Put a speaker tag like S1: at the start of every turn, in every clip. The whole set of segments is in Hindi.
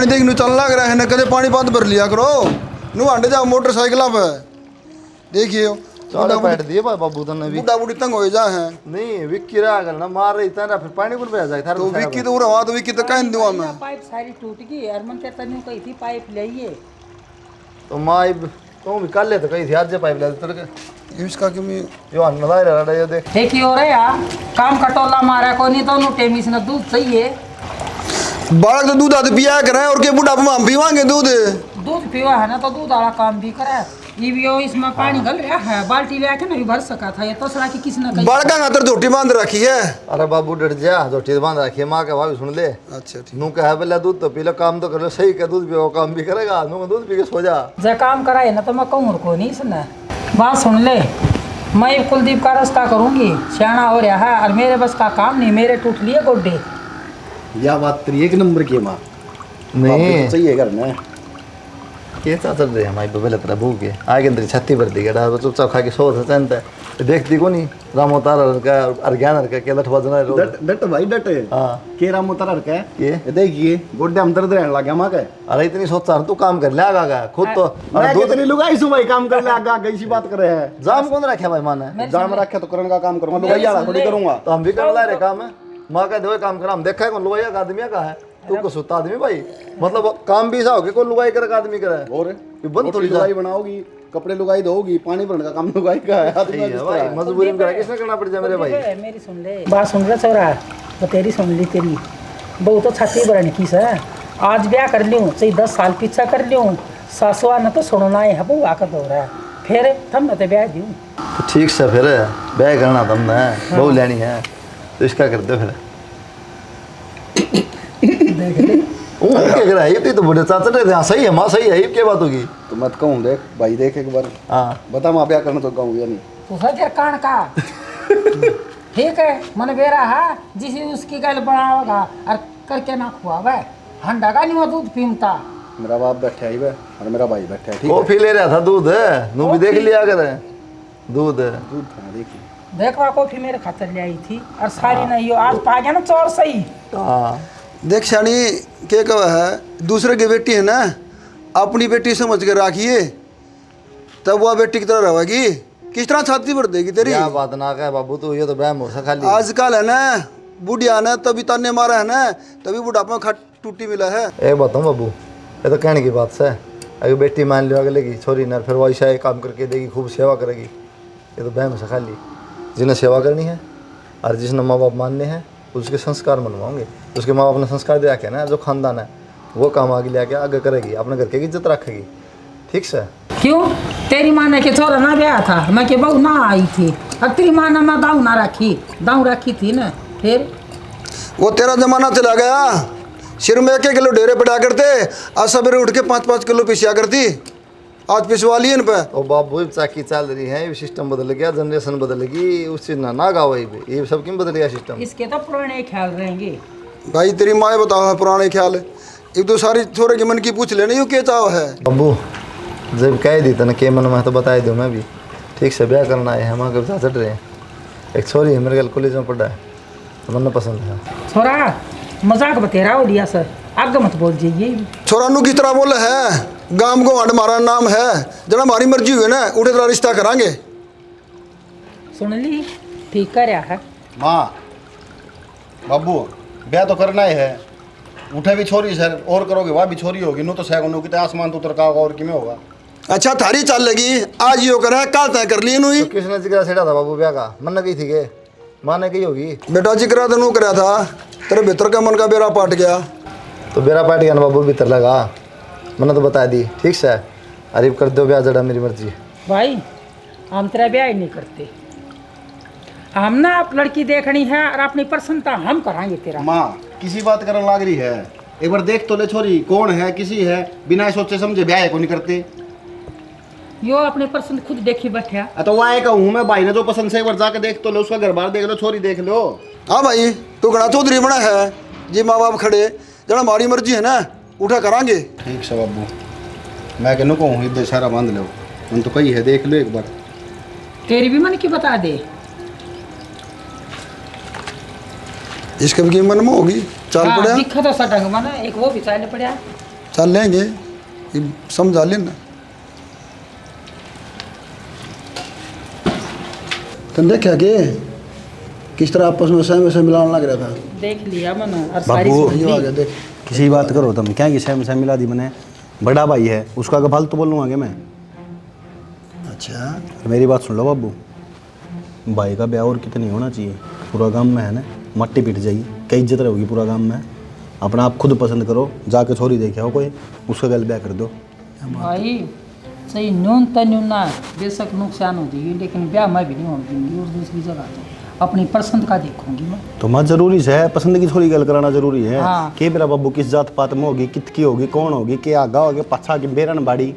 S1: पानी देख नु चल लग रहा है ना, कदे पानी बंद भर लिया करो नु आंडे जाओ मोटरसाइकिल पे देखियो
S2: साले बैठ दिए बाबू तने भी
S1: बुढ़ा बुढ़ी तंग हो जा है
S2: नहीं विक्की रहा करना मार रही था ना फिर पानी कुछ बह जाए था
S1: तो विक्की तो रहा तो विक्की तो कह दूंगा मैं
S3: पाइप सारी टूट गई अरमन के तन्यू कही थी पाइप लाइए
S2: तो माई तो भी कल ले तो कही थी आज पाइप ले तेरे
S1: इसका क्यों मैं
S2: यो नदाई रहा ये देख
S3: देखिए हो रहा यार काम कटोला मारा को नहीं तो नु टेमिस ना दूध चाहिए
S1: बालक तो दूध आते पिया करे और के बुढ़ापे में हम पीवांगे दूध
S3: पीवा है ना तो दूध वाला काम भी करे ये भी इसमें पानी गल रहा है बाल्टी लेके नहीं भर सका था ये तो सड़ा की किसी ने कही
S1: बालका खातर झोटी बांध रखी है।
S2: अरे बाबू डर जा झोटी बांध रखी है माँ के भाभी सुन ले।
S1: अच्छा ठीक
S2: नू कहे पहले दूध तो पी लो काम तो कर लो सही का दूध पियो काम भी करेगा नू दूध पी के सो जा
S3: जो काम कराए ना तो मैं कहूँ को नहीं सुना बात सुन ले मैं कुलदीप का रास्ता करूंगी सियाना हो रहा है और मेरे बस का काम नहीं मेरे टूट लिए गोड्डे
S4: यह बात तेरी एक नंबर की है माँ
S2: नहीं
S4: चाहिए घर में
S2: ये चल रहे हमारी बबले तरह भूख के आगे अंदर छत्ती भर दी गड़ा चुपचाप खा के सो था चलता है देखती को नहीं रामो तारा का और ज्ञान का के लठवा जना
S4: डट डट भाई डट
S2: हां
S4: के राम उतर के
S2: ये
S4: देखिए गोड्डे हम दर्द रहने लग गया मां के
S2: अरे इतनी सोचता तू काम कर ले आगा खुद तो
S4: मैं कितनी लुगाई सु भाई काम कर ले आगा कैसी बात कर रहे हैं
S2: जाम कौन रखे भाई माने
S4: जान में रखे तो करने का काम करूंगा लुगाई वाला थोड़ी करूंगा
S2: तो हम भी कर ला रहे काम है मां का दो काम करा हम देखा है कौन लुगाई का आदमी का है तू को सुता आदमी भाई मतलब काम भी ऐसा हो कि कोई लुगाई कर आदमी करे
S4: और
S2: ये बंद थोड़ी
S4: लुगाई बनाओगी कपड़े लुगाई धोगी पानी भरने का काम लुगाई का है आदमी
S2: है भाई मजबूरी में करा किसने करना पड़ जाए मेरे भाई
S3: मेरी सुन ले बात सुन रहा छोरा तो तेरी सुन ली तेरी बहु तो छाती भरने की से आज ब्याह कर लूँ चाहे 10 साल पीछा कर लूँ सासुआ न तो सुनना है बहु आकर दो रहा है फिर थम न तो ब्याह दूँ
S2: तो ठीक से फिर ब्याह करना तुमने बहू लेनी है तो इसका कर दो फिर
S3: देख ले
S2: क्या कर रहा है ये तो बड़े चाचा थे हाँ सही है माँ सही है ये क्या बात होगी
S4: तो मत कहूँ देख भाई देख एक बार
S2: हाँ
S4: बता माँ ब्याह करना तो कहूँ या नहीं
S3: तो सर कान का ठीक है मन बेरा है जिसे उसकी गल बनाओगा और करके ना खुआवे हंडा का नहीं वो दूध पीमता
S4: मेरा बाप बैठा है और मेरा भाई बैठा है ठीक
S2: कॉफी ले रहा था दूध नू भी देख लिया कर दूध
S4: दूध था देखिए
S3: देखवा कॉफी मेरे खातर ले आई थी और सारी नहीं हो आज पा गया ना चोर सही
S2: हाँ
S1: देख शानी के कहा है दूसरे की बेटी है ना अपनी बेटी समझ कर राखिए तब वह बेटी की तरह रहेगी किस तरह छाती भर देगी तेरी
S2: क्या बात ना कहे बाबू तू ये तो बहम हो सा खाली
S1: आजकल है ना बुढ़िया ना तभी ताने मारा है ना तभी बुढ़ापा में खट टूटी मिला है।
S2: एक बताऊँ बाबू ये तो कहने की बात से अगर बेटी मान लियो अगले की छोरी ना फिर वैसा ही काम करके देगी खूब सेवा करेगी ये तो बहम से खाली जिन्हें सेवा करनी है और जिसने माँ बाप मानने हैं उसके संस्कार मनवाओगे उसके माँ बाप ने संस्कार दे रखे ना जो खानदान है वो काम आगे ले आगे करेगी अपने घर की इज्जत रखेगी ठीक से
S3: क्यों तेरी माँ ने के छोरा ना ब्याह था मैं के बहू ना आई थी और तेरी माँ ने मैं दाऊ रखी थी ना फिर
S1: वो तेरा जमाना चला गया सिर में 1 किलो ढेरे पड़ा करते आज सवेरे उठ के 5-5 किलो पिसिया करती आज पिसवा लिए इन पे
S2: और बाबू चाकी चल रही है ये सिस्टम बदल गया जनरेशन बदल गई उस चीज ना गाओ ये सब क्यों बदल गया सिस्टम
S3: इसके तो पुराने ख्याल रहेंगे
S1: भाई तेरी माँ बताओ है पुराने ख्याल एक तो सारी छोरे के मन की पूछ लेने यूँ के चाव है
S2: बाबू जब कह दी तने के मन में तो बता दूँ मैं भी ठीक से ब्याह करना है हम आगे चढ़ रहे हैं एक छोरी है मेरे कॉलेज में पढ़ा है तो मन पसंद है
S3: छोरा मजाक बतेरा हो लिया सर आगे मत बोल जाइए
S1: छोरा नू किस तरह बोले है गांव को हमारा नाम है जब हमारी मर्जी हुई ना उठे तरह रिश्ता करांगे
S3: सुन ली ठीक कर रहा है
S4: माँ बाबू ब्याह तो करना ही है उठे भी छोरी सर और करोगे वह भी छोरी होगी नू तो सैगुन की आसमान तो उतर और कि में होगा
S1: अच्छा थारी चाल लगी आज यो करे कल तय कर ली नू ही
S2: तो किसने जिक्र छेड़ा था बाबू ब्याह का मन ने कही थी के माँ ने कही होगी
S1: बेटा जिक्र तो नू करा था तेरे भीतर का मन का बेरा पाट गया
S2: तो बेरा पाट गया ना बाबू भीतर लगा मैंने तो बता दी ठीक से अरीब कर दो ब्याह जड़ा मेरी मर्जी
S3: भाई हम तेरा ब्याह ही नहीं करते हम ना आप लड़की देखनी है और अपनी प्रसन्नता हम कराएंगे तेरा
S4: माँ किसी बात करने लाग रही है एक बार देख तो ले छोरी कौन है किसी है बिना सोचे समझे ब्याह को नहीं करते
S3: यो अपनी पसंद खुद देखी बैठा
S4: तो वहाँ एक हूँ मैं भाई ने जो पसंद से एक बार जाके देख तो लो उसका घर बार देख लो छोरी देख लो
S1: हाँ भाई तू घना चौधरी बना है जी माँ बाप खड़े जरा हमारी मर्जी है ना उठा करांगे
S4: ठीक से बाबू मैं कहूँ कहूँ इधर सारा बांध लो उन तो कही है देख लो एक बार
S3: तेरी भी मन की बता दे
S1: इसके भी मन में होगी चाल
S3: हाँ,
S1: पड़ा
S3: दिखा तो सटंग मन एक वो भी चाल पड़ा
S1: चल लेंगे, ये समझा लेना। तुम देखा कि किस तरह आपस में सहम से मिलाने लग रहा था।
S3: देख लिया मैंने और सारी
S5: बाबू,
S3: सुन
S1: ये
S3: ली।
S1: आ गया देख।
S5: किसी बात करो तुम, क्या किसी में मिला दी मैंने? बड़ा भाई है उसका का फालतू बोलूँगा क्या मैं?
S1: अच्छा
S5: मेरी बात सुन लो बाबू, भाई का ब्याह और कितनी होना चाहिए? पूरा गांव में है ना, मट्टी पिट जाएगी, क्या इज्जत रहेगी पूरा गांव में? अपना आप खुद पसंद करो, जाके छोरी देखे हो कोई, उसका गल ब्याह कर दो।
S3: भाई सही न्यूनतम न्यूना बेशक नुकसान हो जाएगी, लेकिन ब्याह मैं भी नहीं होने दूंगी। और दूसरी जगह तो अपनी पसंद का देखूंगी मैं।
S5: तो मत जरूरी है, पसंद की छोरी गल कराना जरूरी है।
S3: हाँ।
S5: के मेरा बाबू किस जात पात में होगी, कितकी होगी, कौन होगी, के आगा होगी, पछा की बेरन बाड़ी।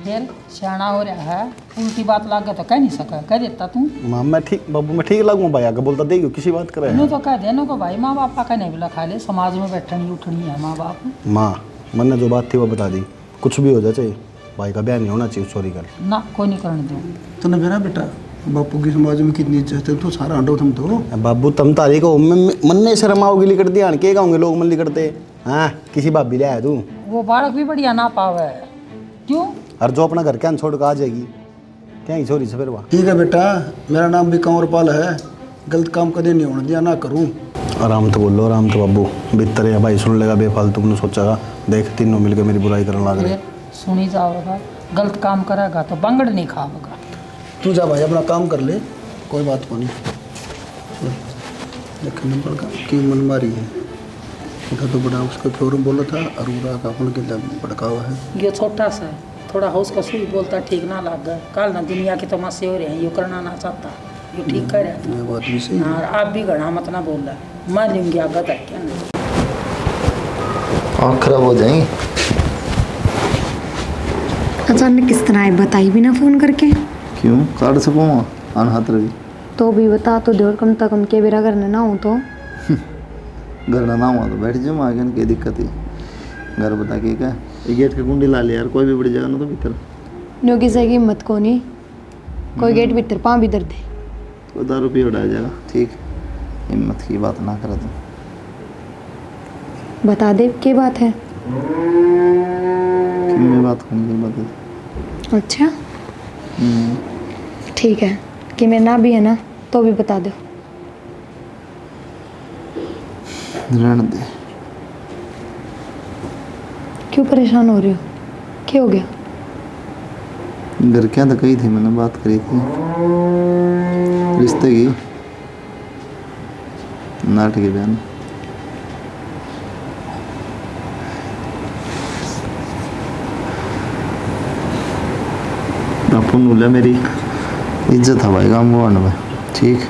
S3: फिर सियाना हो रहा है, उल्टी बात लागे तो कह नहीं सका, कह देता तू।
S5: माँ मैं ठीक बाबू, मैं ठीक लगूँ भाई, आगे बोलता देगी किसी बात करे।
S3: नो तो कह देनो को भाई माँ बाप का कहने भी लखा ले, समाज में बैठनी उठनी है माँ बाप।
S5: माँ मन ने जो बात थी वो बता दी, कुछ भी हो जाए चाहिए भाई का ब्याह नहीं होना चाहिए छोरी का।
S3: ना कोई नहीं करने दो।
S1: तूने मेरा बेटा बापू की समाज में कितनी इज्जत है, तो सारा हंडो थम तो।
S5: बाबू तम तारी को मन ने शर्म आओगी लिकट दिया के गाँगे लोग मन लिकटते। हाँ किसी भाभी ले आया तू,
S3: वो बालक भी बढ़िया ना पावे, क्यों?
S5: और जो अपना घर क्या छोड़ कर आ जाएगी क्या ही छोरी से फिर वहाँ।
S1: ठीक है बेटा, मेरा नाम भी कंवरपाल है, गलत काम कदे नहीं होने दिया, ना करूँ।
S5: आराम तो बोलो, आराम तो बाबू भीतर है भाई, सुन लेगा बेफालतू ने सोचेगा, देख तीनों मिलकर मेरी बुराई करने लग रहे।
S3: फिर सुनी जाओगा, गलत काम करेगा तो बंगड़ नहीं खाओगा।
S1: तू जा भाई अपना काम कर ले, कोई बात को नहीं। देख नंबर का की मन मारी है, उठा तो बड़ा उसका शोरूम बोला था और उड़ा का अपन के भड़का हुआ है।
S3: ये छोटा सा है, थोड़ा हाउस का सुई बोलता ठीक ना लग गया, काल ना दुनिया के तमाशे हो रहे हैं, ये करना ना चाहता, ये ठीक कर रहा
S1: ये बात भी सही है।
S3: है। आप भी घड़ा मत ना बोल रहा, मैं लूँगी आगे तक क्या नहीं।
S2: आँख खराब हो जाएंगी।
S6: अचानक किस तरह है, बताई भी ना फ़ोन करके।
S2: क्यों काट सकूँ अन हाथ रवि
S6: तो भी बता तो दो, कम से कम के बेरा करने ना हो तो।
S2: घर ना हुआ तो बैठ जाऊँ आगे क्या दिक्कत है। घर बता के क्या ये गेट की कुंडी ला ले यार, कोई भी बड़ी जगह ना तो भीतर
S6: न्यू किसी की हिम्मत को नहीं, कोई गेट भीतर पाँव भी दर दे।
S2: कोई 10 रुपये उड़ाया जाएगा। ठीक हिम्मत की बात ना करा तुम।
S6: बता दे क्या बात है।
S2: कि मैं बात करूँगी बात है।
S6: अच्छा ठीक है, कि मैं ना भी है ना तो भी बता दो।
S2: रहने दे।
S6: क्यों परेशान हो रहे हो, क्या हो गया?
S2: घर क्या तो कही थी मैंने, बात करी थी रिश्ते की, नाटक के बयान। अपन बोला मेरी इज्जत है भाई काम वो में, ठीक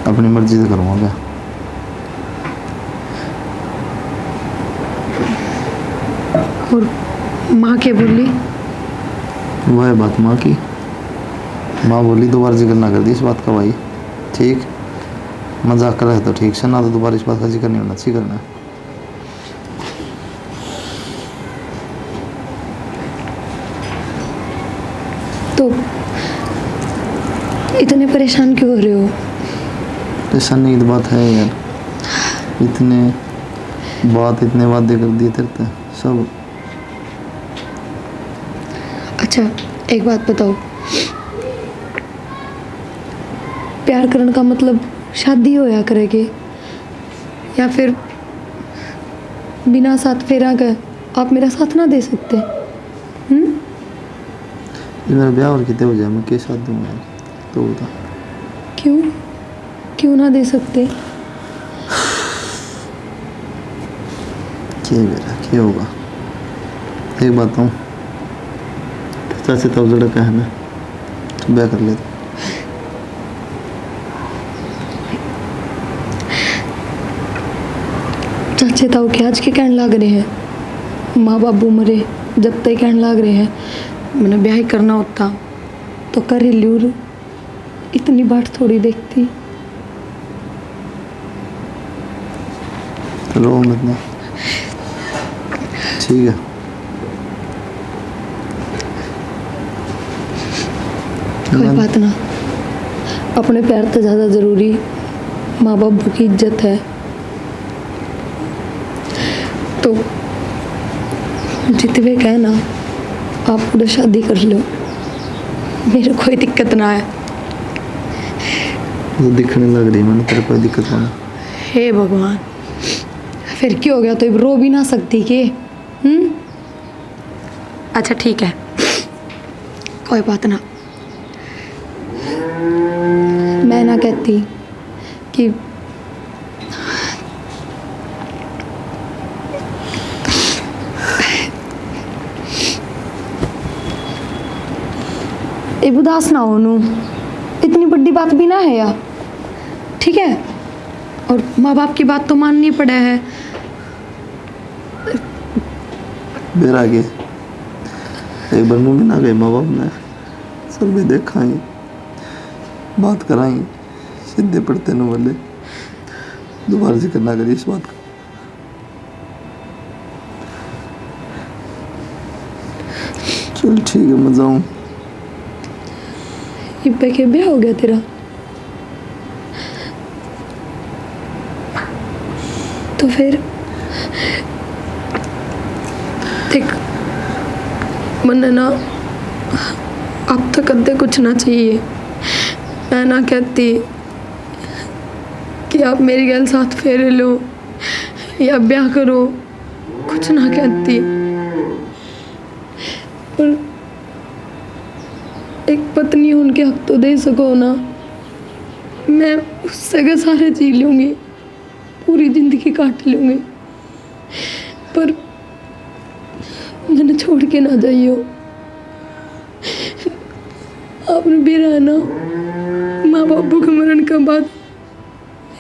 S2: अपनी मर्जी से करूँगा।
S6: और माँ क्या बोली?
S2: वो है बात माँ की। माँ बोली दोबारा जिक्र ना कर दी इस बात का भाई, ठीक मजाक कर रहे तो ठीक से, ना तो दोबारा इस बात का जिक्र नहीं होना चाहिए करना।
S6: तो इतने परेशान क्यों हो रहे हो?
S2: ऐसा नहीं तो बात है यार, इतने वादे कर दिए तेरे सब।
S6: अच्छा एक बात बताओ, प्यार करने का मतलब शादी होया करेगी या फिर बिना साथ फेरा के आप मेरा साथ ना दे सकते?
S2: ये मेरा ब्याह और कितने हो जाए मैं के साथ दूँगा यार, तो बता।
S6: क्यों ना दे सकते?
S2: क्या मेरा क्या होगा, एक बात हूँ चाचा तब लड़का है ना, तो ब्याह कर लेते।
S6: चाचे ताऊ के आज के कहने लग रहे हैं, माँ बाबू मरे जब तक कहने लग रहे हैं मैंने ब्याह ही करना होता तो कर ही लूँ, इतनी बाट थोड़ी देखती।
S2: रो मत ना, ठीक है।
S6: कोई बात ना, अपने प्यार तो ज़्यादा ज़रूरी, माँ बाप की इज्जत है। तो जितने कहना आप उधर शादी कर लो, मेरे कोई दिक्कत ना है।
S2: वो दिखने लग रही मैंने तेरे कोई दिक्कत नहीं।
S6: हे भगवान, फिर क्यों हो गया? तो अब रो भी ना सकती कि अच्छा ठीक है, कोई बात ना। मैं ना कहती कि अब उदास ना हो नू, इतनी बड़ी बात भी ना है यार, ठीक है? और माँ बाप की बात तो माननी पड़े है।
S2: बेरा आगे एक बार मुँह में ना गए माँ बाप ने, सब भी देखाएंगे, बात कराएंगे, सीधे पड़ते न वाले, दोबारा जिक्र ना करिए इस बात का। चल ठीक है, मैं जाऊँ।
S6: इब्बे के ब्याह हो गया तेरा? तो फिर देख, मैंने ना अब तक अद्धे कुछ ना चाहिए। मैं ना कहती कि आप मेरी गल साथ फेरे लो या ब्याह करो, कुछ ना कहती, पर एक पत्नी उनके हक तो दे सको ना। मैं उससे के सारे जी लूँगी, पूरी जिंदगी काट लूँगी, पर मैंने छोड़ के ना जाइयो। आपने भी रहना, माँ बापू के मरण के बाद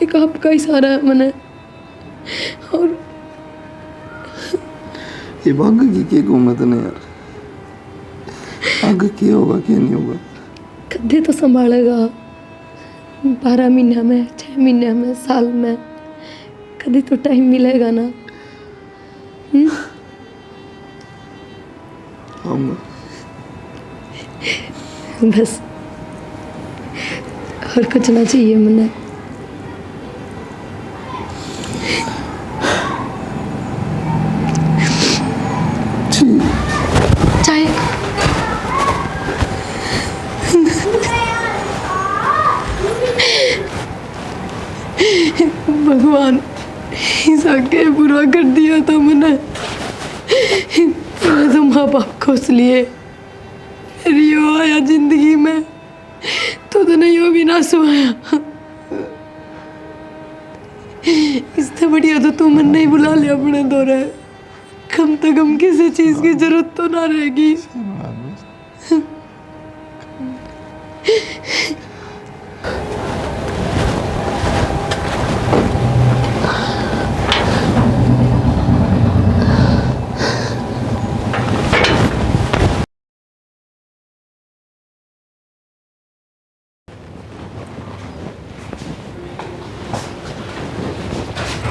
S6: एक आपका ही सहारा है मैंने। और
S2: ये भाग्य की क्या घूमत नहीं यार, आगे क्या होगा क्या नहीं होगा।
S6: कद्दे तो संभालेगा, 12 महीने में, 6 महीने में, साल में, कभी तो टाइम मिलेगा ना। बस और कुछ ना चाहिए मैंने। चाय भगवान, इस आगे बुरा कर दिया था मैंने तो माँ बाप को लिए, फिर यो आया जिंदगी में तो नहीं हो भी ना सुहाया। इससे बढ़िया तो तू मन नहीं बुला लिया अपने दौरे, कम से कम किसी चीज की जरूरत तो ना रहेगी।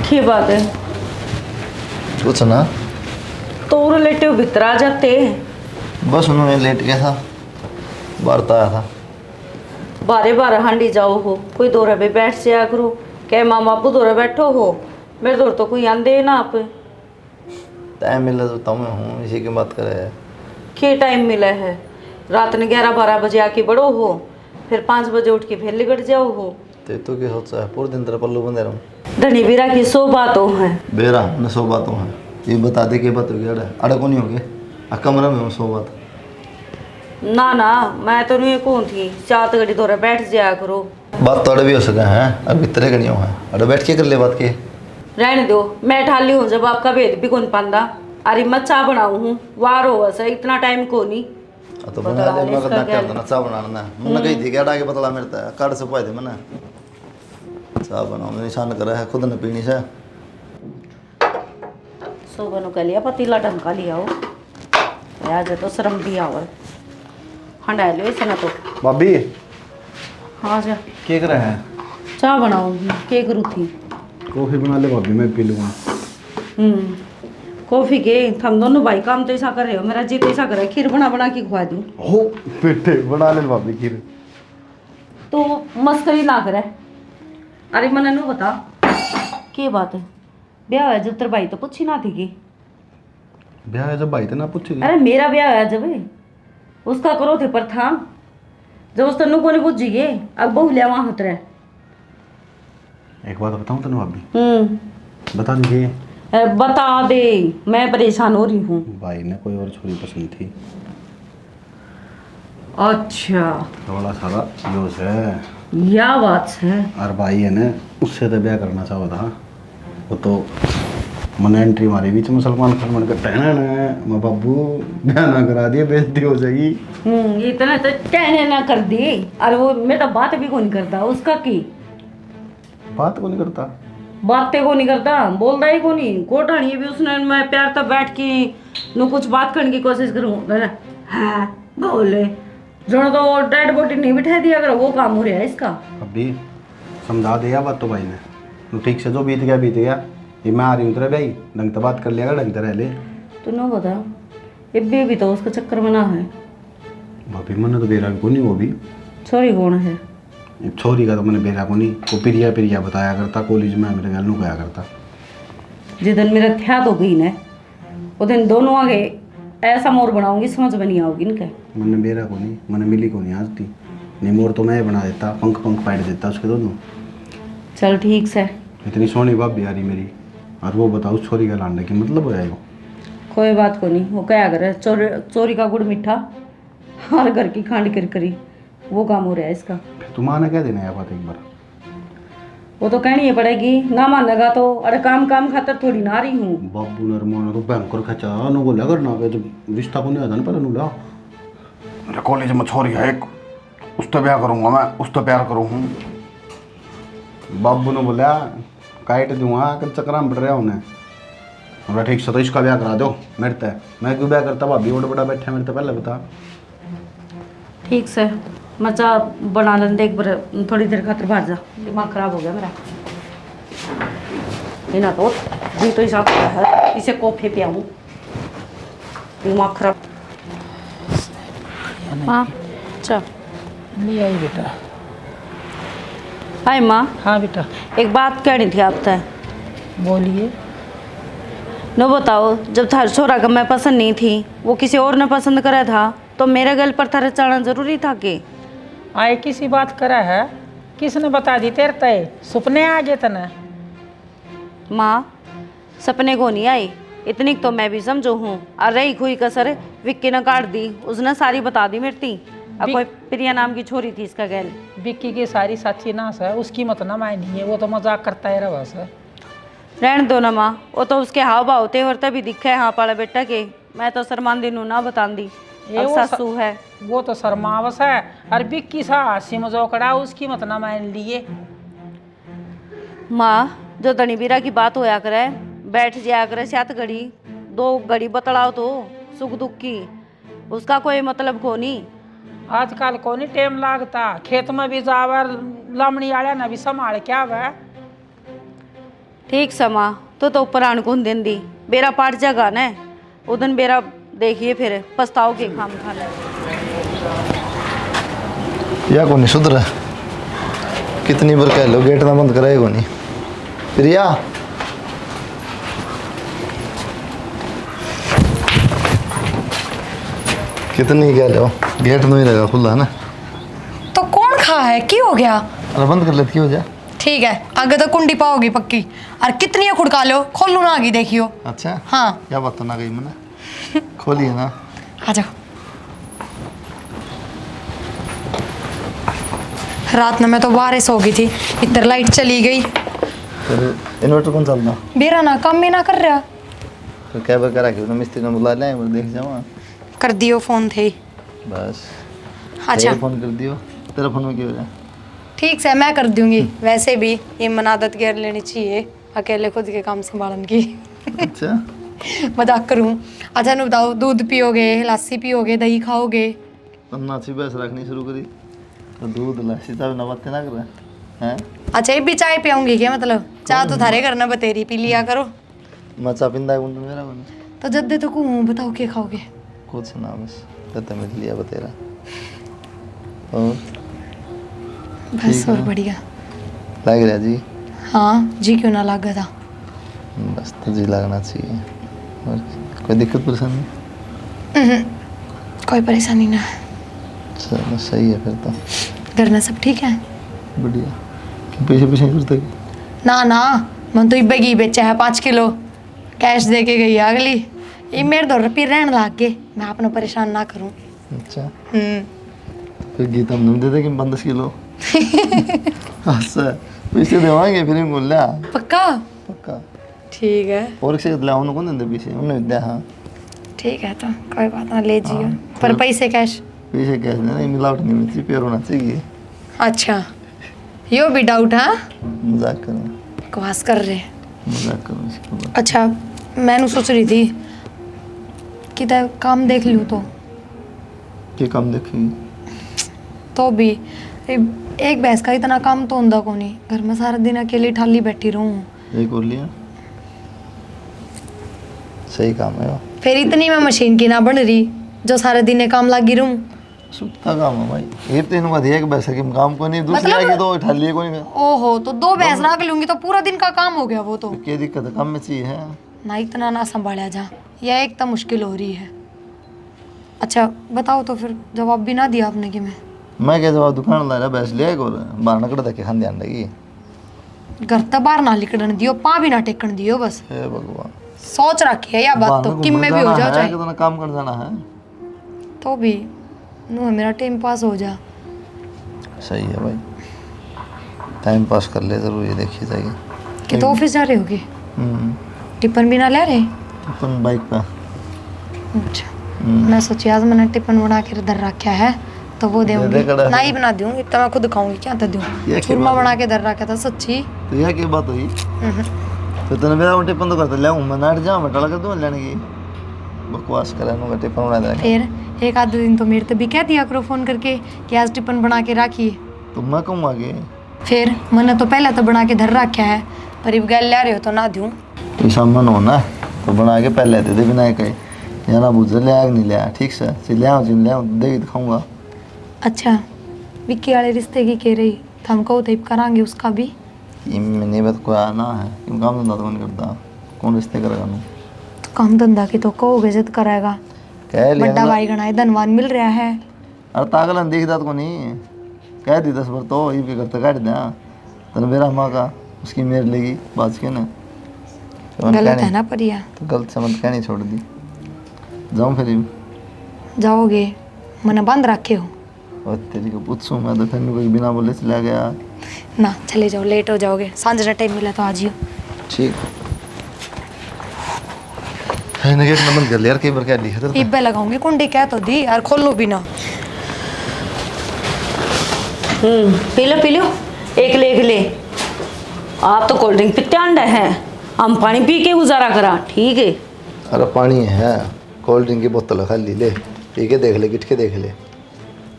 S7: की बात है?
S2: कुछ ना,
S7: तो रिलेटिव भीतर आ जाते।
S2: बस उन्होंने लेट गया था, बाहर तो आया था।
S7: बारे बारे हांडी जाओ हो, कोई दौरे पे बैठ से करो, कह मामा बापू दौरे बैठो हो, मेरे दौर तो कोई आंदे ना आप।
S2: टाइम मिला तो तुम हूँ, इसी की बात करे है।
S7: क्या टाइम मिला है? रात ने 11-12 बजे आके बड़ो हो, फिर 5 बजे उठ के फिर लिगट जाओ हो।
S2: तो क्या सोचा है, पूरे दिन तेरा पल्लू बंदे रहूँ।
S7: धनी बीरा की 100 बातों हैं।
S2: बेरा न 100 बातों हैं, ये बता दे के बात हो गया अड़े को नहीं हो गया, कमरा में हूँ 100 बात।
S7: ना ना, मैं तो नहीं कौन थी, 4 घड़ी दौरे बैठ जाया करो।
S2: बात तो अड़े भी हो सके हैं, अब इतने का नहीं हो है, अड़े बैठ के कर ले बात के।
S7: रहने दो, मैं ठाली हूँ जब आपका भेद भी कौन पांदा। अरे मैं चाह बनाऊ हूँ, वार हो वैसे इतना टाइम को नहीं।
S2: तो बना ले, मैं कहता क्या करना, चाय बनाना है। मैंने कही थी कि अड़ा के बतला मेरे है, काट से पाए थे मैंने चाय बनाओ, मैंने निशान करा है, खुद ने पीनी से।
S7: सोबनो का लिया पतीला ढंका लिया हो, आज तो शर्म भी आवर हंडा लो इसे ना तो।
S5: भाभी
S7: हाँ जा,
S5: क्या कर रहे हैं?
S7: चाय बनाऊंगी, क्या करूँ थी?
S5: कॉफी बना ले भाभी, मैं पी लूँगा।
S7: कॉफी के हम दोनों भाई काम तो ऐसा कर रहे हो, मेरा जी तो ऐसा कर रहा है, खीर बना बना के खुआ दूँ।
S5: हो बेटे बना ले भाभी खीर।
S7: तो मस्करी ना करे। अरे मैंने नो बता, क्या बात है? ब्याह है जब तेरे भाई तो पूछी ना थी कि
S5: ब्याह है जब भाई थे ना पूछेगी।
S7: अरे मेरा ब्याह है जब उसका करो थे पर था जब उस तनु को नहीं पूछिए अब बहु लिया वहां उतरे।
S5: एक बात बताऊं तनु भाभी, बता दीजिए।
S7: बता दे, मैं परेशान हो रही हूँ।
S5: भाई ने कोई और छोरी पसंद थी।
S7: अच्छा
S5: थोड़ा सारा यूज है,
S7: यह बात है।
S5: और भाई है ना उससे तो ब्याह करना चाहा था। वो तो मैंने एंट्री मारी बीच में सलमान खान मन करता है ना, मैं बाबू ब्याह ना करा दिए बेइज्जती हो जाएगी।
S7: इतना तो कहने ना कर दी। अरे वो मैं तो बात भी को नहीं करता उसका की
S5: बात को नहीं करता,
S7: बातें को नहीं करता, बोलता ही को नहीं। कोटानी भी उसने मैं प्यार तब बैठ के नु कुछ बात करने की कोशिश करूँ हाँ बोले जो तो डेड बॉडी नहीं बिठा दिया अगर वो काम हो रहा है इसका।
S5: अभी समझा दिया बात तो भाई ने, तो ठीक से जो बीत गया बीत गया। ये मैं आ रही हूँ तेरे भाई, ढंग से बात कर लिया ढंग से रह ले।
S7: तू न बता ये भी तो उसका चक्कर में ना है।
S5: भाभी मैंने तो बेरा को नहीं, वो भी
S7: छोरी कौन है?
S5: छोरी का तो मैंने बेरा को नहीं, वो पिरिया पिरिया बताया करता कॉलेज में मेरे गल गया करता।
S7: जिस दिन मेरा ख्याल हो गई ना वो दिन दोनों आगे ऐसा मोर बनाऊंगी समझ में नहीं आओगी इनके।
S5: मैंने बेरा को नहीं, मैंने मिली को नहीं आज थी नहीं, मोर तो मैं बना देता, पंख पंख फाड़ देता उसके दोनों।
S7: चल ठीक से।
S5: इतनी सोहनी भाभी आ रही मेरी, और वो बताओ उस छोरी का लाने की मतलब हो जाएगा।
S7: कोई बात को नहीं, वो क्या करे चोरी का गुड़ मीठा और घर की खांड किरकरी वो काम हो रहा है इसका।
S5: तुम्हारा क्या देना है बात एक बार?
S7: वो तो कहनी है पड़ेगी, ना मानेगा तो। अरे काम काम खातर थोड़ी ना रही हूँ।
S5: बाबू नरमान तो भयंकर खचा नो बोला करना के जब रिश्ता को नहीं आता ना पहले नुला मेरे कॉलेज में छोरी है एक, उस तो ब्याह करूँगा मैं, उस तो प्यार करूँ हूँ। बाबू ने बोला काट दूंगा कल चक्कर में पड़ रहा उन्हें। बोला ठीक से तो इसका ब्याह करा दो मेरे तय, मैं क्यों ब्याह करता, भाभी बड़ा बड़ा बैठा मेरे तो पहले बता।
S7: ठीक से मचा बना लें देख बार थोड़ी देर खातर बाहर जा, दिमाग खराब हो गया मेरा। ये ना तो जी तो हिसाब है इसे कॉफी पियाऊँ, दिमाग खराब। माँ चल
S3: ले आई बेटा।
S7: हाय माँ।
S3: हाँ बेटा
S7: एक बात कहनी थी आपसे।
S3: बोलिए।
S7: नो बताओ, जब थार छोरा का मैं पसंद नहीं थी, वो किसी और ने पसंद करा था तो मेरे गल पर थारे चढ़ना जरूरी था कि?
S3: आए किसी बात करा है, किसने बता दी तेरे तय सपने आ गए तना?
S7: माँ सपने को नहीं आई, इतनी तो मैं भी समझू हूँ। और रही खुई कसर विक्की ने काट दी, उसने सारी बता दी मेरी। अब कोई प्रिया नाम की छोरी थी इसका गैल।
S3: विक्की की सारी साची नाश है, उसकी मत ना मायनी है, वो तो मजाक करता है रवा से।
S7: रहने दो ना माँ, वो तो उसके हाव भाव तेवर तभी दिखे हाँ पाला बेटा के। मैं तो शर्मांदी नू ना बतांदी, अब सासू है।
S3: वो तो शर्मावस है, और विक्की सा हासी मजोकड़ा उसकी मत ना मान लिए।
S7: माँ जो धनीबीरा की बात होया करे, बैठ जाया करे सात घड़ी दो घड़ी बतलाओ तो सुख दुख की, उसका कोई मतलब को नहीं।
S3: आजकल को नहीं टाइम लागता, खेत में भी जावर लमड़ी आया ना भी संभाल क्या वह।
S7: ठीक समा तो ऊपर आन कौन दिन दी बेरा पाट जगह न उदन बेरा देखिए फिर पछताओ के खाम खाने।
S2: या को नहीं सुधर, कितनी बार कह लो गेट ना बंद कराए को नहीं। प्रिया कितनी कह लो गेट नहीं रहेगा खुला है ना।
S8: तो कौन खा है की हो गया?
S2: अरे बंद कर लेती की हो जा।
S8: ठीक है आगे तो कुंडी पाओगी पक्की, और कितनी खुड़का लो खोलू ना आगे देखियो।
S2: अच्छा
S8: हाँ
S2: क्या बात तो ना गई मैंने, खोलिए ना।
S8: आ जाओ। रात में मैं तो बारिश हो गई थी, इधर लाइट चली गई।
S2: फिर इन्वर्टर कौन चलना?
S8: बेरा ना काम भी ना कर रहा।
S2: तो क्या बार करा के मिस्त्री ने बुला लिया देख जाओ।
S8: कर दियो फोन थे
S2: बस।
S8: अच्छा
S2: फोन कर दियो, तेरा फोन में क्यों हो रहा है?
S8: ठीक से मैं कर दूंगी। वैसे भी ये मनादत कर लेनी चाहिए अकेले खुद के काम संभालन की।
S2: अच्छा
S8: मजाक करूं। अच्छा नु बताओ, दूध पियोगे, लस्सी पियोगे, दही खाओगे?
S2: अन्ना सी बस रखनी शुरू करी तो दूध लस्सी तब ना बातें ना कर रहा है।
S8: अच्छा ये भी चाय पियाऊंगी क्या? मतलब चाय तो थारे घर ना बतेरी पी लिया करो।
S2: मैं चा पिंदा कौन मेरा कौन
S8: तो जद्दे तो कहूँ बताओ क्या खाओगे?
S2: कुछ ना बस तब मिल लिया बतेरा। और
S8: बस और बढ़िया
S2: लग रहा जी?
S8: हाँ जी क्यों ना लगा था।
S2: बस तो जी लगना चाहिए। और कोई दिक्कत परेशानी?
S8: कोई परेशानी ना।
S2: चलो सही है फिर तो।
S8: घर में सब ठीक है?
S2: बढ़िया। क्यों पीछे पीछे करते?
S8: ना ना, मन तो इब्बे की बेचा है 5 किलो कैश दे के गई है अगली। ये मेरे दो रुपये रहने लाग गए, मैं अपना परेशान ना करूं।
S2: अच्छा फिर गीता हम नहीं देते कि 15 किलो? अच्छा पैसे देवाएंगे फिर बोल लिया।
S8: पक्का?
S2: पक्का।
S8: ठीक है।
S2: और किसी को उन्होंने कौन देते पीछे? उन्होंने दिया। हाँ
S8: ठीक है तो कोई बात ना, ले जियो। पर पैसे कैश?
S2: पैसे कैश नहीं, मिलावट नहीं होनी चाहिए, प्योर होना चाहिए।
S8: अच्छा यो भी डाउट? हाँ
S2: मजाक करो,
S8: बकवास कर रहे।
S2: मजाक करो इसको बात।
S8: अच्छा मैंने सोच रही थी कि काम देख लूँ तो
S2: क्या काम देखेंगे?
S8: तो भी एक भैंस का इतना काम तो होता को नहीं, घर में सारा दिन अकेली ठाली बैठी रहूं।
S2: एक और लिया, सही काम है वो।
S8: फिर इतनी मैं मशीन की ना बन रही जो सारे दिन काम लगी रहूं।
S2: सुखता काम है भाई। ये तो इनका दिया कि पैसा की काम को नहीं, दूसरी
S8: मतलब-
S2: आएगी तो उठा लिए कोई नहीं।
S8: ओहो तो 2 भैंस रख लूंगी तो पूरा दिन का काम हो गया वो तो।
S2: क्या दिक्कत है? काम में चाहिए है
S8: ना इतना ना संभाला जा, यह एक तो मुश्किल हो रही है। अच्छा बताओ तो फिर जवाब भी ना दिया आपने कि
S2: मैं क्या जवाब? दुकान ला रहा भैंस लिया एक और बाहर नकड़ तक खान ध्यान लगी।
S8: घर तो बाहर ना लिकड़न दियो, पा भी ना टेकन दियो, बस
S2: हे भगवान।
S8: सोच रखी है या बात तो कि मैं भी हो जाओ चाहे
S2: कितना काम कर जाना है
S8: तो भी नो मेरा टाइम पास हो जा।
S2: सही है भाई, टाइम पास कर ले जरूर। ये देखिए जाएगी
S8: कि तो ऑफिस जा रहे होगे? टिफिन भी ना ले रहे?
S2: अपन बाइक पे।
S8: अच्छा मैं सोची आज मैंने टिफिन बना के इधर रखा है तो वो दूंगी ना ही बना दूंगी तो मैं खुद खाऊंगी, क्या तो दूं चूरमा बना के इधर रखा था सच्ची।
S2: तो यह क्या बात हुई? तो तूने मेरा टिफिन तो करता ले मैं नाट जा मैं टला कर दूं लेने की बकवास करे नो टिफिन बना दे।
S8: फिर एक आध दिन तो मेरे तो भी कह दिया करो फोन करके कि आज टिफिन बना के रखिए।
S2: तो मैं कहूँ आगे
S8: फिर मैंने तो पहले तो बना के धर रखा है, पर अब गल ले रहे हो तो ना दूं।
S2: तो सामान हो ना तो बना के पहले दे दे बिना कहे या ना बुझ ले आग नहीं लिया ठीक से ले आओ जिन ले आओ देगी तो खाऊंगा।
S8: अच्छा विक्की वाले रिश्ते की कह रही तो हम कहो तो करांगे उसका भी।
S2: नहीं बात कोई आना है क्यों काम धंधा तो कौन करता? कौन रिश्ते करेगा? नु
S8: तो काम धंधा की तो कहोगे जिद कराएगा।
S2: कह लिया
S8: बड़ा भाई गणा धनवान मिल रहा है।
S2: अरे तागल देख दात को नहीं कह दी 10 बार तो ये भी करता काट दिया तने मेरा माँ का उसकी मेरे लेगी बात के ना
S8: गलत है ना परिया?
S2: तो गलत समझ कहनी छोड़ दी। जाऊँ फिर
S8: जाओगे मैंने बंद रखे हो
S2: और तेरी को पूछूं मैं तो फिर कोई बिना बोले चला गया
S8: ना, चले जाओ लेट हो जाओगे, सांझ का टाइम मिला तो आ जियो।
S2: ठीक है ना गेट नंबर कर ले यार कई बार क्या लिखा था
S8: इब्बे लगाऊंगी कुंडी कह तो दी यार खोलो भी ना।
S7: पी लो एक ले। आप तो कोल्ड ड्रिंक पीते अंडे हैं, हम पानी पी के गुजारा करा ठीक है।
S2: अरे पानी है कोल्ड ड्रिंक की बोतल खाली ले पी के देख ले गिट के देख ले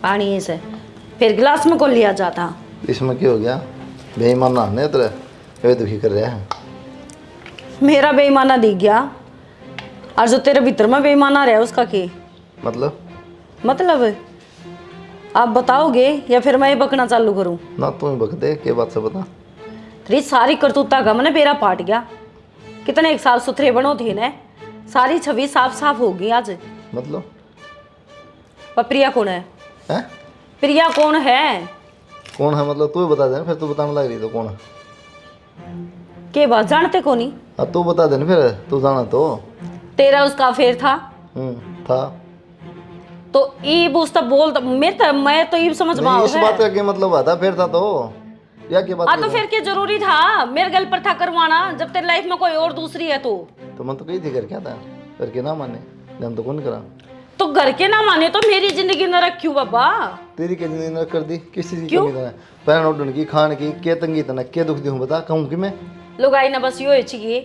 S7: पानी है से फिर गिलास में को लिया जाता।
S2: इसमें क्या हो गया? बेईमान ना ने तेरे कभी दुखी कर रहा है।
S7: मेरा बेईमाना दिख गया और जो तेरे भीतर में बेईमाना रहा उसका की मतलब आप बताओगे या फिर मैं ये बकना चालू करूं?
S2: ना तू ही बक दे क्या बात से बता।
S7: तेरी सारी करतूता का मैंने बेरा पाट गया। कितने एक साफ सुथरे बनो थे ना, सारी छवि साफ साफ होगी आज।
S2: मतलब
S7: पर प्रिया कौन है?
S2: हैं?
S7: प्रिया कौन है?
S2: कौन है मतलब तू ही बता दे फिर तू बताने लग रही तो कौन है?
S7: के बात जानते को नहीं?
S2: अब तू बता दे फिर तू जाना तो।
S7: तेरा उसका अफेयर था
S2: था
S7: तो ईब उसका बोल मैं तो ईब समझ में
S2: इस बात का क्या मतलब आता फिर था तो या क्या बात
S7: तो फिर क्या जरूरी था मेरे गल पर था करवाना जब तेरी लाइफ में कोई और दूसरी है तो
S2: मन तो कही थी कर क्या था करके ना माने हम तो कौन करा
S7: तो घर के ना माने तो मेरी जिंदगी न रखी बाबा।
S2: तेरी क्या जिंदगी न कर दी किस चीज की कमी था? पैन उड़न की खान की क्या तंगी तना क्या दुख दी हूँ बता कहूँ कि मैं
S7: लुगाई ना बस यो चाहिए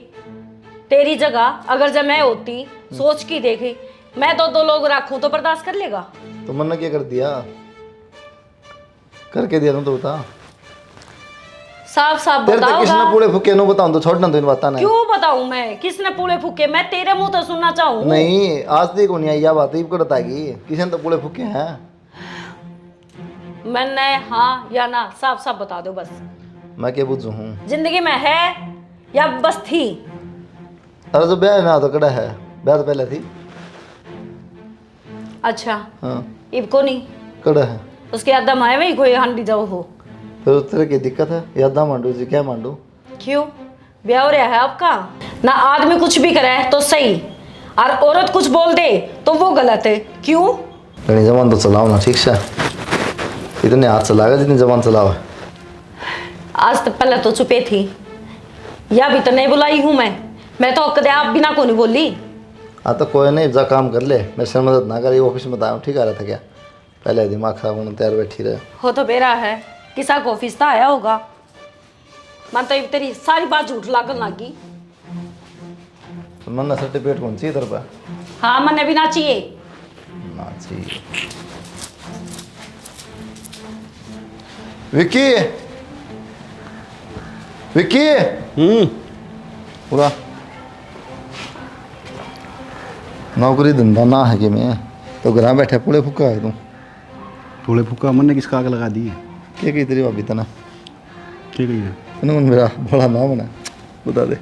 S7: तेरी जगह अगर जब मैं होती सोच की देखी मैं तो 2 लोग रखूं तो बर्दाश्त कर लेगा।
S2: तो मन ने क्या कर दिया करके दिया तुम तो बता
S7: साफ साफ
S2: तेरे तक
S7: बताओ
S2: किसने पूरे फुके नो बताऊं तो छोड़ना तो इन बात ना
S7: क्यों बताऊं मैं किसने पूरे फूके मैं तेरे मुंह तो सुनना चाहूं।
S2: नहीं आज तक को नहीं आई यह बात ही करता है किसने तो पूरे फुके हैं
S7: मैंने हाँ या ना साफ साफ बता दो बस।
S2: मैं क्या पूछूं हूँ
S7: जिंदगी में है या बस थी?
S2: अरे जो ब्याह ना तो कड़ा है ब्याह तो पहले थी।
S7: अच्छा
S2: हाँ
S7: इब को नहीं
S2: कड़ा है
S7: उसके यादा माए में ही कोई हांडी जाओ हो।
S2: फिर उस तरह की दिक्कत है, यादा मांडू जी क्या मांडू।
S7: क्यों ब्याह हो रहा है आपका ना? आदमी कुछ भी करे तो सही और औरत कुछ बोल दे तो वो गलत है। क्यों?
S2: घनी जबान तो चलाओ ना, ठीक से इतने हाथ चलाएगा जितनी जबान चलाओ।
S7: आज तक पहले तो चुपे थी, या भी तो नहीं बुलाई हूँ मैं तो कदे आप बिना को नहीं बोली।
S2: हाँ तो कोई नहीं, जा काम कर ले, मैं से मदद ना करी, ऑफिस में बताया ठीक आ रहा था क्या, पहले दिमाग खराब होने तैयार बैठी रहे
S7: हो तो बेरा है किसा को ऑफिस था आया होगा। मन तो तेरी सारी बात झूठ लागल लागी।
S2: तो मन सर्टिफिकेट कौन सी इधर पर?
S7: हाँ मन भी ना चाहिए।
S2: ना चाहिए। विक्की विक्की पूरा नौकरी धंधा ना है कि मैं तो घर बैठे पूरे फुका है तू।
S5: थोड़े फुक्का मन ने किसका आग लगा दी है?
S2: क्या कही तेरी भाभी तना
S5: क्या कही है?
S2: तूने मेरा बड़ा नाम बना बता दे।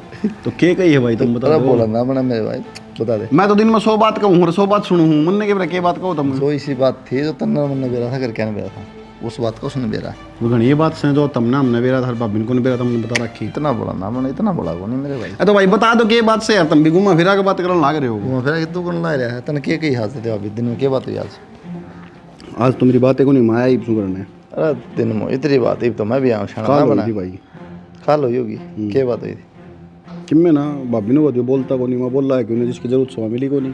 S5: तो क्या कही है भाई तुम बता दो।
S2: बोला ना बना मेरे भाई बता दे।
S5: मैं तो दिन में 100 बात कहूँ और 100 बात सुनू हूँ, मन ने क्या बात कहो तुम?
S2: तो इसी बात थी जो तन्ना मन ने बेरा था करके ना बेरा था, उस बात को उसने बेरा।
S5: वो घनी ये बात से जो तुमने हमने बेरा था भाभी को नहीं बेरा तुमने बता रखी।
S2: इतना बोला ना मैंने, इतना बोला को नहीं मेरे भाई।
S5: तो भाई बता दो क्या बात से यार, तुम भी घुमा फिरा के बात करने लाग रहे हो।
S2: घूमा फिरा तू कौन ला रहा है तने के कही हाथ से अभी दिन में क्या बात हुई
S5: आज तो मेरी बातें को नहीं माया ही शुरू करने।
S2: अरे दिन में इतनी बात ही तो मैं भी आऊँ
S5: काल
S2: शाना
S5: हुई
S2: बना
S5: थी भाई,
S2: काल हुई होगी। क्या बात हुई थी?
S5: कि मैं ना भाभी ने वो बोलता को नहीं, मैं बोल रहा है कि उन्हें जिसकी जरूरत सो मिली को नहीं।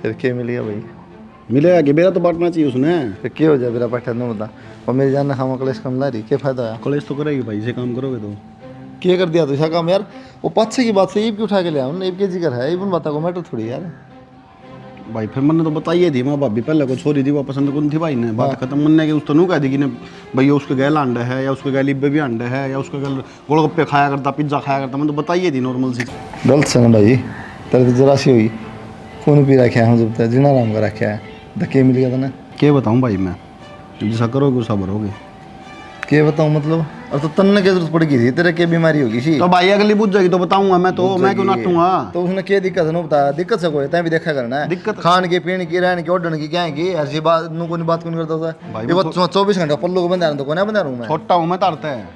S2: फिर क्या मिल गया भाई?
S5: मिलेगा कि बेरा तो बांटना चाहिए उसने।
S2: फिर क्या हो जाए मेरा पैठा न बता और मेरी जान खामा कलेश कम ला रही, क्या फायदा है?
S5: कॉलेज तो करेगी भाई, से काम करोगे तो।
S2: क्या कर दिया तू ऐसा काम यार? वो पाँच की बात से ईब क्यों उठा के ले आऊँ? ईब के जिक्र है, ईब बता को मैटर थोड़ी यार।
S5: भाई फिर मैंने तो बताइए थी माँ भाभी पहले को छोरी थी वो पसंद कौन थी भाई ने, बात खत्म करने के उस तो नहीं कह दी कि भैया उसके गैल अंडे है या उसके गैल इब्बे भी अंडे है या उसके गैल गोलगप्पे खाया करता पिज्जा खाया करता, मैंने तो बताइए थी नॉर्मल सी।
S2: गलत से ना भाई, तेरे तो जरा सी हुई खून पी रखे हैं जब तक जीना आराम का रखे है, धक्के मिल गया था ना।
S5: क्या बताऊँ भाई मैं, जैसा करोगे वैसा भरोगे।
S2: क्या बताऊँ मतलब? अब तो तन्ने की जरूरत पड़ गई थी, तेरे क्या बीमारी होगी सी?
S5: तो भाई अगली बुझ जाएगी तो बताऊंगा मैं, तो मैं क्यों नाटूंगा?
S2: तो उसने क्या दिक्कत है ना बता, दिक्कत से कोई तैं भी देखा करना है।
S5: दिक्कत
S2: खान की पीने की रहने की ओढ़ने की क्या है की ऐसी बात नु कोई बात कौन करता
S5: भाई
S2: है? ये 24 घंटा पल्लू को बंदा तो कौन बंदा रहूं मैं?
S5: छोटा हूँ मैं तारता है,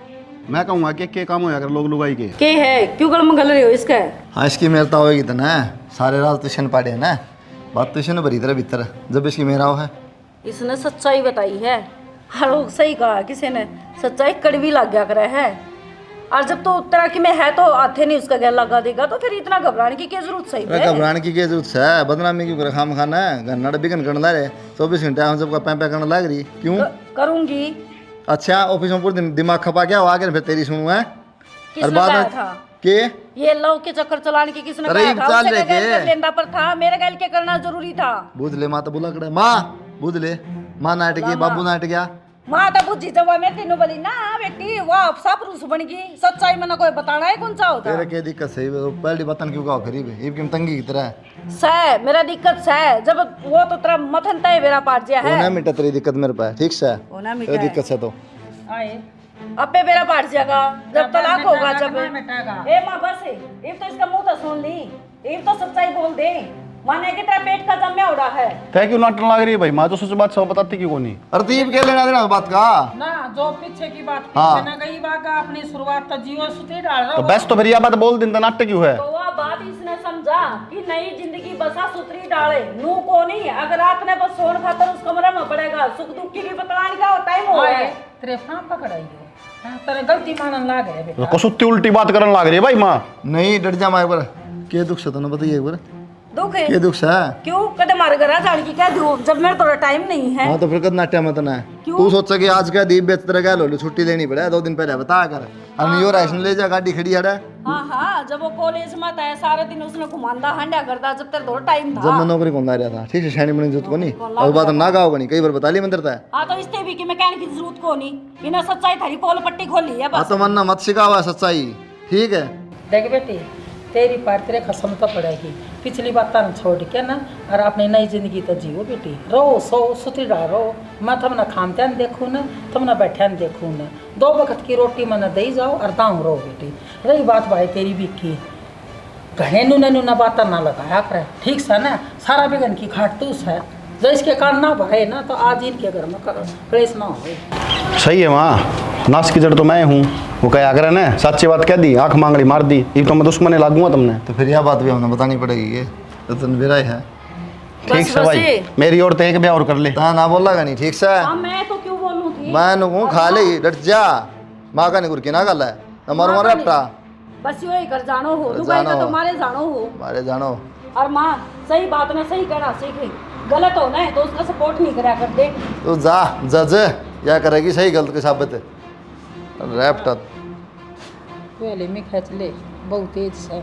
S5: मैं कहूँगा कि क्या काम होया कर लोग लुगाई के।
S7: के है क्यों गल मंगल रहे हो इसका?
S2: हाँ इसकी मेरता होगी तो ना सारे रात ट्यूशन पढ़े ना, बात ट्यूशन भरी तरह भीतर जब इसकी मेरा हो है।
S7: इसने सच्चाई बताई है, हर सही कहा किसी ने, सच्चाई कड़वी लग गया करे है। और जब तो तरह की में है तो आथे नहीं उसका गैल लगा देगा तो फिर इतना घबराने की क्या जरूरत? सही है
S2: घबराने की क्या जरूरत है? बदनामी क्यों करे? खाम खाना है गन्ना बिगन करने ला रहे 24 घंटे हम सबका पैं पैं करने लग रही क्यों?
S7: करूंगी।
S2: अच्छा ऑफिस में पूरे दिन दिमाग खपा क्या आगे फिर तेरी सुनू है और बाद में
S7: था
S2: के
S7: ये लव के चक्कर चलाने की किसने
S2: अरे
S7: कहा था?
S2: चाल
S7: उससे
S2: लेके।
S7: गैल कर लेंदा पर था, मेरे गैल के करना जरूरी था।
S2: बुझ ले माँ तो बुला करे माँ बुझ ले माँ नाट गई बाबू नाट गया
S7: माँ तो बुझी जब मैं तीनों बोली ना बेटी वाह सब रूस बन गई, सच्चाई मैंने कोई बताना है कौन सा होता
S2: तेरे क्या दिक्कत है? पहली बतन क्यों कहो खरीब है ये तंगी की तरह
S7: सह मेरा दिक्कत सह जब वो तो तेरा मथन तय मेरा पाट दिया है।
S2: ना मिटा तेरी दिक्कत मेरे पास ठीक से
S7: होना
S2: तेरी
S7: मिटा
S2: दिक्कत से तो
S3: आए
S7: अबे मेरा पाट जाएगा जब तलाक होगा जब।
S3: मिटेगा।
S7: ए माँ बस ये तो इसका मुंह तो सुन ली, ये तो सच्चाई बोल दे, माने कि तेरा पेट का जम्या उड़ा है।
S5: तय क्यों नाटन लग रही है भाई? माँ तो सच बात सब बताती क्यों को नहीं?
S2: अरे तीब क्या लेना देना बात का?
S3: ना जो पीछे की बात
S2: हाँ।
S3: पीछे ना गई बाका अपनी शुरुआत तो जीवन सुती डाल रहा
S5: तो बस तो फिर यह बात बोल दिन नाट्य क्यों है?
S7: तो वह बात इसने समझा कि नई जिंदगी बसा सुतरी डाले नू को नहीं, अगर रात ने बस सोन खातर उस कमरे में पड़ेगा, सुख दुख की बतलाने का टाइम हो है।
S3: तेरे फाम पकड़ाई हो तेरे गलती मानन लाग रहे बेटा।
S5: कसुत्ती उल्टी बात करने लग रही है भाई माँ।
S2: नहीं डर जा मारे पर क्या दुख से तो ना बताइए एक बार
S7: दुख है
S2: क्या दुख से?
S7: क्यों कदे मार घर जान की कह दूं जब मेरे थोड़ा टाइम नहीं है।
S2: हाँ तो फिर कद नाट्य मत ना
S7: क्यों?
S2: तू सोचा कि आज का दीप बेच तेरा क्या लो छुट्टी लेनी पड़े 2 दिन पहले बता कर और यो राशन ले जा गाड़ी खड़ी है
S7: हाँ हाँ जब वो कॉलेज में था सारे दिन उसने घुमांदा हंडा करता जब तेरे थोड़ा टाइम
S2: जब
S7: था।
S2: मैं नौकरी कौन ला रहा था ठीक है शैनी बनी जरूरत को नहीं और बात ना गाओ नहीं कई बार बता ली मंदिर था।
S7: हाँ तो इससे भी कि मैं कहने की जरूरत को नहीं, इन्हें सच्चाई थारी पोल पट्टी खोली है
S2: हाँ
S7: बस।
S2: तो मन्ना मत सिखावा सच्चाई ठीक है।
S3: देख बेटी तेरी पार तेरे खसम तो पड़ेगी, पिछली बात तान छोड़ के ना और अपनी नई जिंदगी तो जियो बेटी, रहो सो सुती रहो। मैं थमना खामत्या न देखूँ न थमना बैठा न देखूँ न, 2 वक्त की रोटी मैं न दे जाओ और दाऊँ रहो बेटी। रही बात भाई तेरी भी की घने नुना बात ना लगाया करे, ठीक है ना। सारा बेगन की खाटूस है, जो इसके कान ना भरे ना तो आज इनके घर में क्लेश ना हो।
S4: सही है माँ, नाश की जड़ तो मैं हूँ। वो क्या करे ना, सच्ची बात कह दी, आंख मांगड़ी मार दी, ये तो मैं दुश्मन लागूंगा तुमने।
S2: तो फिर यह बात भी हमें बतानी पड़ेगी। ये तो मेरा ही है।
S4: ठीक है भाई, मेरी और तो एक ब्याह और कर ले।
S2: ता ना बोला नहीं, ठीक से।
S7: मैं तो क्यों बोलूँ थी?
S2: मैं नुकूँ खा ले डट जा, माँ का निकुर की ना गल है हमारे मारे अपटा।
S7: बस यो ही कर जानो हो, दुबई का तो मारे जानो हो।
S2: मारे जानो।
S7: और माँ सही बात ना सही कहना सीखे, गलत हो ना तो उसका सपोर्ट नहीं करा कर दे।
S2: तो जा जज या करेगी सही गलत के साबित रैप्टा
S3: पहले में खेच ले, बहुत तेज से।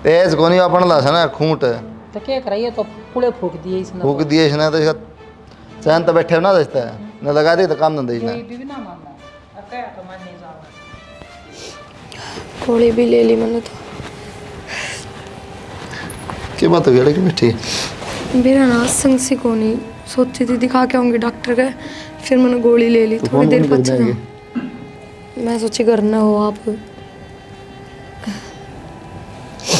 S2: तेज कोनी अपन ला है ना खूंट
S3: तो क्या कराइए, तो पूरे फूक दिए इसने।
S2: फूक दिए इसने तो इसका चैन तो बैठे ना दस्ता है न लगा दे तो काम धंधा इसने।
S3: कोई भी ना मानना, अब क्या तो मान नहीं जाओ।
S8: गोली भी ले ली मैंने तो।
S2: क्या बात हो गया कि बैठी?
S8: मेरा ना संग सी को नहीं सोची थी दिखा के आऊँगी डॉक्टर के, फिर मैंने गोली ले ली।
S2: तो
S8: थोड़ी देर
S2: फोन
S8: बाद
S2: नहीं
S8: मैं सोची घर ना हो आप।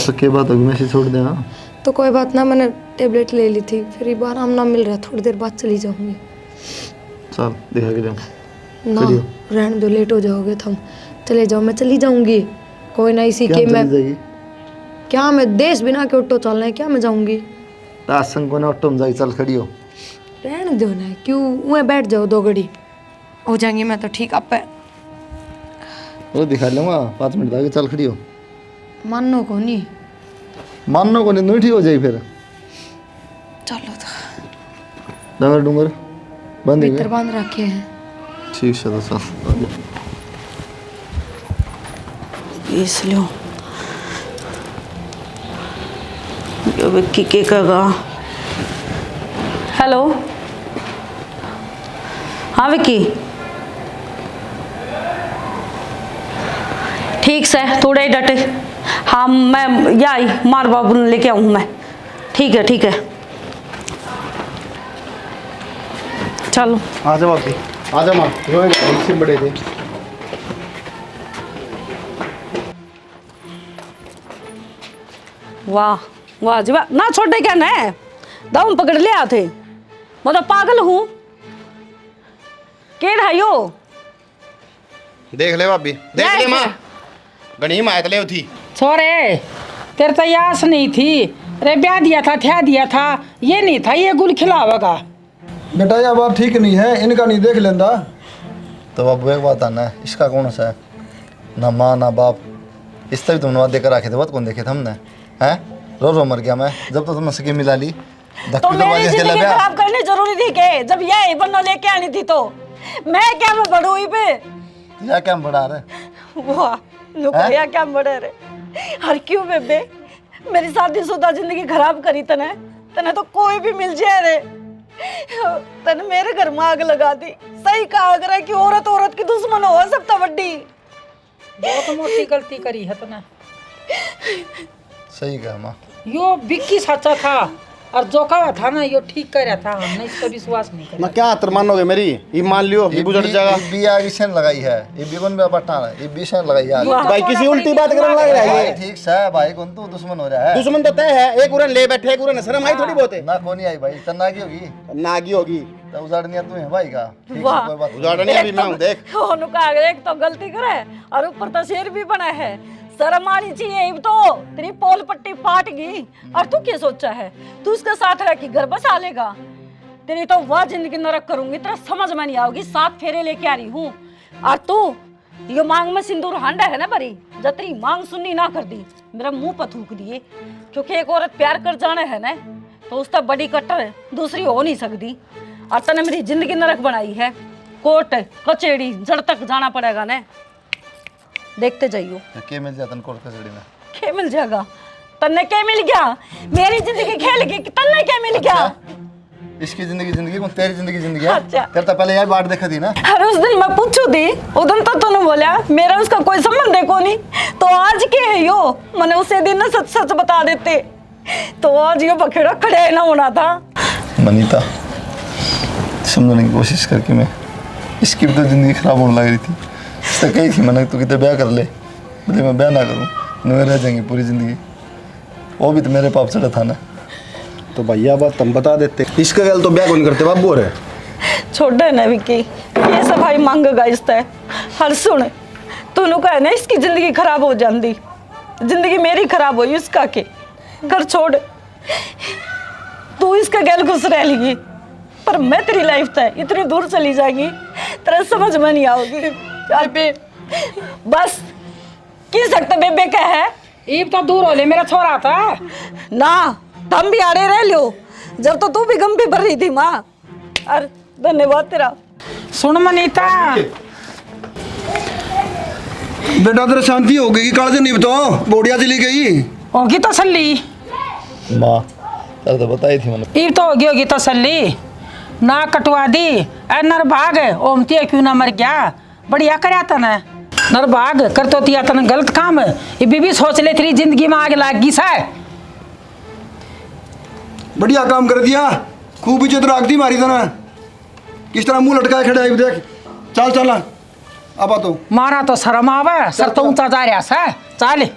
S2: तो क्या बात होगी, मैसेज छोड़ दे। हाँ
S8: तो कोई बात ना, मैंने टेबलेट ले ली थी, फिर एक बार आराम ना मिल रहा, थोड़ी देर बाद चली जाऊंगी।
S2: चल दिखा के जाओ।
S8: ना रहने दो, लेट हो जाओगे तुम, चले जाओ, मैं चली जाऊंगी। कोई ना इसी के मैं क्या मैं देश बिना के ऑटो चलना है क्या, मैं जाऊंगी।
S2: तासंग को ना ऑटो में जाके चल खड़ी हो।
S8: रहने दो ना, क्यों वहाँ बैठ जाओ, 2 घड़ी हो जाएंगी मैं तो ठीक। आप
S2: वो दिखा लूँगा 5 मिनट आगे चल खड़ी हो।
S8: मानो को नहीं,
S2: मानो को नहीं ठीक हो जाएगी फिर।
S8: चलो तो
S2: डंगर डूंगर बंद
S8: भीतर बांध रखे हैं।
S2: ठीक है तो चल
S7: इसलिए विक्की के कगा। हेलो हाँ विक्की, ठीक से थोड़े ही डटे। हाँ मैं आई मार बाबू ने लेके आऊँ मैं। ठीक है चलो
S4: आजा बापी, आजा माँ, रोएगा बड़े थे।
S7: वाह वाह जी वाह, ना छोटे क्या न दम पकड़ लिया थे, मैं तो पागल हूँ। के ढाइयो
S4: देख ले भाभी, देख ले माँ, गणी मायत ले थी।
S3: छोरे तेरे तो यास नहीं थी, अरे ब्याह दिया था, थ्या दिया था, ये नहीं था ये गुल खिलावेगा।
S1: बेटा यह बात ठीक नहीं है, इनका नहीं देख लेंदा।
S2: तो अब एक बात आना है, इसका कौन सा है? ना माँ ना बाप, इस तरह तुमने बात देकर रखे थे, बात कौन देखे थे हमने? हैं रो मर गया मैं जब तो तुमने सकी मिला ली।
S7: तो मेरी जिंदगी खराब करनी जरूरी थी के? जब ये बन्नो लेके आनी थी तो मैं क्या मैं बढ़ू ही पे
S2: या क्या बढ़ा रहे?
S7: वाह नुकरिया क्या बढ़े रे। हर क्यों बेबे मेरी शादीशुदा जिंदगी खराब करी तने, तने तो कोई भी मिल जाए रे। तने मेरे घर में आग लगा दी। सही कहा करे कि औरत औरत की दुश्मन हो सबसे बड़ी।
S3: बहुत मोटी गलती करी है तने।
S2: सही कहा माँ।
S3: यो विक्की सच्चा था और जो कहा था ना यो ठीक कह रहा था, हमने इसका विश्वास नहीं किया।
S4: मैं क्या आतर मानोगे मेरी? ये मान लियो, ये गुजर जाएगा।
S2: ये भी आगे शन लगाई है, ये भी कौन बटा है, ये भी शन लगाई है।
S4: भाई किसी उल्टी बात करने लग रहा है ये।
S2: ठीक है भाई, कौन तू दुश्मन हो रहा है?
S4: दुश्मन तो तय है, एक उरन ले बैठे, एक उरन शर्म आई थोड़ी बहुत है।
S2: ना कौन आई भाई, तन्ना की होगी,
S4: नागी होगी
S2: तो उजाड़निया तू है भाई का। ठीक है
S7: वाह।
S2: कोई बात नहीं।
S4: उजाड़नी अभी मैं हूं, देख।
S7: उनका एक तो गलती करे और ऊपर तो शेर भी बना है। शर्म आनी चाहिए। तो तेरी पोल पट्टी फाट गई और तू क्या सोचा है तू उसके साथ रह के घर बसा लेगा? तेरी तो वह जिंदगी नरक करूंगी, तेरा समझ में नहीं आओगी। 7 फेरे लेके आ रही हूँ और तू यो मांग में सिंदूर हांडा है ना बरी, जतरी मांग सुननी ना कर दी मेरा मुंह पर थूक दिए। क्योंकि एक औरत प्यार कर जाने है ना तो उसका बड़ी कट्टर दूसरी हो नहीं सकती। और तने मेरी जिंदगी नरक बनाई है। कोर्ट कचेड़ी जड़ तक जाना पड़ेगा ना, देखते जाइयो।
S2: के मिल जाता कोर्ट कचहरी में?
S7: क्या मिल जाएगा? तन्ने क्या मिल गया? मेरी जिंदगी खेल गई, तन्ने क्या मिल गया?
S2: इसकी जिंदगी जिंदगी कौन तेरी जिंदगी जिंदगी है?
S7: अच्छा।
S2: तेरे तो पहले यार बात देखा थी ना।
S7: अरे उस दिन मैं पूछू थी, उदम तो तूने बोला मेरा उसका कोई संबंध है को नहीं। तो आज के है यो, मैंने उसे दिन ना सच सच बता देते तो आज यो बखेड़ा खड़े ना होना था।
S2: मनीता समझने की कोशिश करके मैं, इसकी भी तो जिंदगी खराब होने लग रही थी। इससे कही थी मैंने तू कितने ब्याह कर ले, बोले मैं ब्याह ना करूँ, मैं रह जाएंगी पूरी जिंदगी। वो भी तो मेरे पाप चढ़ा था ना।
S5: तो भैया बात हम बता देते, इसका गल तो ब्याह कौन करते बाबू रे।
S7: छोड़े ना विक्की, ये सब भाई मांगेगा इससे। हर सुन तूने कहा ना इसकी जिंदगी खराब हो जाती, जिंदगी मेरी खराब हुई इसका के। घर छोड़, तू इसका गैल घुस रह लेगी, पर मैं तेरी लाइफ से इतनी दूर चली जाएगी तेरा समझ में नहीं आओगी। चल पे बस की सकते बेबे का है।
S3: ईब तो दूर हो ले, मेरा छोरा था
S7: ना हम भी आड़े रह लियो, जब तो तू भी गम पे भर रही थी माँ। अरे धन्यवाद तेरा।
S3: सुन मनीता,
S1: बेटा तेरा शांति हो गई, काल नहीं बताओ बोड़िया चली गई
S3: होगी तसल्ली।
S2: माँ कल तो बताई थी मैंने।
S3: ईब तो होगी तसल्ली। ना कटवा दी ए नरभाग, ओमती क्यों ना मर गया, बढ़िया करया था ना नरभाग। कर तो तिया तन गलत काम, ये बीबी सोच ले तेरी जिंदगी में आग लाग गई सा।
S1: बढ़िया काम कर दिया, खूब इज्जत रख दी मारी तना। किस तरह मुंह लटकाए खड़ा है देख। चल चल अब तो
S3: मारा तो शर्म आवे, सर तो ऊंचा जा रहा सा। चल